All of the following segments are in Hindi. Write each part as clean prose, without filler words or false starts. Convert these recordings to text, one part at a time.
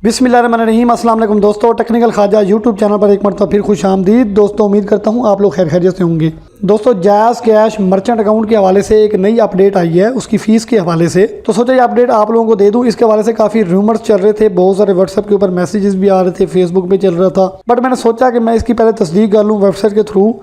बिस्मिल्लाहिर्रहमानिर्रहीम, अस्सलाम वालेकुम दोस्तों। टेक्निकल ख्वाजा यूट्यूब चैनल पर एक मरतबा फिर खुश आमदीद। दोस्तों उम्मीद करता हूँ आप लोग खैर खैरियत से होंगे। दोस्तों जैज़ कैश मर्चेंट अकाउंट के हवाले से एक नई अपडेट आई है उसकी फ़ीस के हवाले से, तो सोचा ये अपडेट आप लोगों को दे दूं। इसके हवाले से काफ़ी रूमर्स चल रहे थे, बहुत सारे व्हाट्सएप के ऊपर मैसेजेस भी आ रहे थे, फेसबुक पे चल रहा था, बट मैंने सोचा कि मैं इसकी पहले तस्दीक कर लूँ वेबसाइट के थ्रू।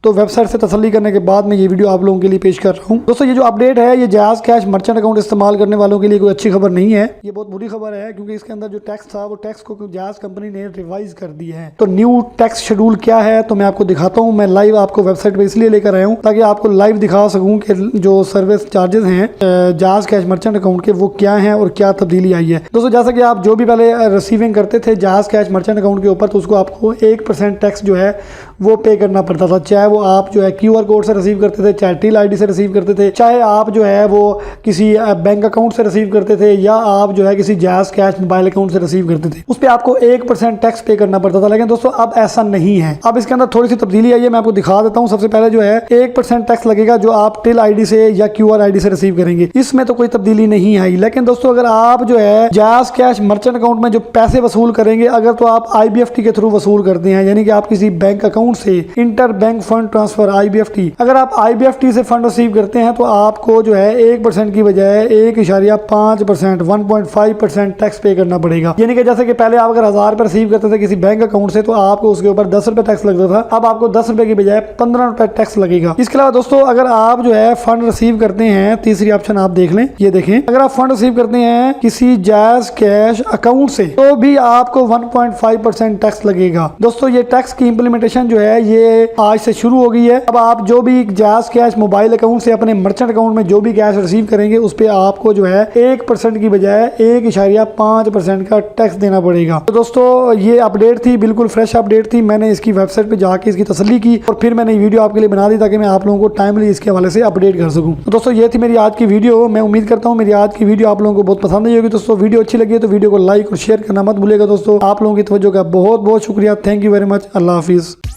तो वेबसाइट से तसल्ली करने के बाद मैं ये वीडियो आप लोगों के लिए पेश कर रहा हूँ। दोस्तों ये जो अपडेट है ये जैज़ कैश मर्चेंट अकाउंट इस्तेमाल करने वालों के लिए कोई अच्छी खबर नहीं है, ये बहुत बुरी खबर है, क्योंकि इसके अंदर जो टैक्स था वो टैक्स को जैज़ कंपनी ने रिवाइज कर दिया है। तो न्यू टैक्स शेड्यूल क्या है तो मैं आपको दिखाता हूँ। मैं लाइव आपको वेबसाइट पर इसलिए लेकर आया हूँ ताकि आपको लाइव दिखा सकूँ कि जो सर्विस चार्जेस हैं जैज़ कैश मर्चेंट अकाउंट के वो क्या हैं और क्या तब्दीली आई है। दोस्तों जैसा कि आप जो भी पहले रिसीविंग करते थे जैज़ कैश मर्चेंट अकाउंट के ऊपर, तो उसको आपको 1% टैक्स जो है वो पे करना पड़ता था, चाहे वो आप जो है QR कोड से रिसीव करते थे, चाहे टिल आईडी से रिसीव करते थे, चाहे आप जो है वो किसी बैंक अकाउंट से रिसीव करते थे, या आप जो है किसी जैज़ कैश मोबाइल अकाउंट से रिसीव करते थे। उस पर आपको 1% टैक्स पे करना पड़ता था। लेकिन दोस्तों अब ऐसा नहीं है, अब इसके अंदर थोड़ी सी तब्दीली आई है, मैं आपको दिखा देता हूँ। सबसे पहले जो है 1% टैक्स लगेगा जो आप टिल आईडी से या QR आईडी से रिसीव करेंगे, इसमें तो कोई तब्दीली नहीं आई। लेकिन दोस्तों अगर आप जो है जैज़ कैश मर्चेंट अकाउंट में जो पैसे वसूल करेंगे, अगर तो आप IBFT के थ्रू वसूल करते हैं, यानी कि आप किसी बैंक अकाउंट से inter bank fund transfer IBFT, अगर आप IBFT से फंड रिसीव करते हैं तो आपको जो है 1% की बजाय 1.5% 1.5% टैक्स पे करना पड़ेगा। यानी कि जैसे कि पहले आप अगर 1000 रुपए रिसीव करते थे किसी बैंक अकाउंट से तो आपको उसके ऊपर 10 रुपए टैक्स लगता था, अब आपको 10 रुपए की बजाय 15 रुपए टैक्स लगेगा। इसके अलावा दोस्तों अगर आप जो है फंड रिसीव करते हैं, तीसरी ऑप्शन आप देख लें, ये देखें, अगर आप फंड रिसीव करते हैं किसी जैज़ कैश अकाउंट से तो भी आपको 1.5% टैक्स लगेगा। दोस्तों ये टैक्स की इंप्लीमेंटेशन जो है ये आज से शुरू हो गई है। अब आप जो भी जैज़ कैश मोबाइल अकाउंट से अपने मर्चेंट अकाउंट में जो भी कैश रिसीव करेंगे उस पे आपको जो है 1% की बजाय 1.5% का टैक्स देना पड़ेगा। तो दोस्तों ये अपडेट थी, बिल्कुल फ्रेश अपडेट थी। मैंने इसकी वेबसाइट पे जाके इसकी तसल्ली की और फिर मैंने वीडियो आपके लिए बना दी ताकि मैं आप लोगों को टाइमली इसके हवाले से अपडेट कर सकूँ। तो दोस्तों ये थी मेरी आज की वीडियो। मैं उम्मीद करता हूँ मेरी आज की वीडियो आप लोगों को बहुत पसंद आई होगी। दोस्तों वीडियो अच्छी लगी है तो वीडियो को लाइक और शेयर करना मत भूलिएगा। दोस्तों आप लोगों की तवज्जो का बहुत बहुत शुक्रिया। Thank you very much. Allah हाफिज़।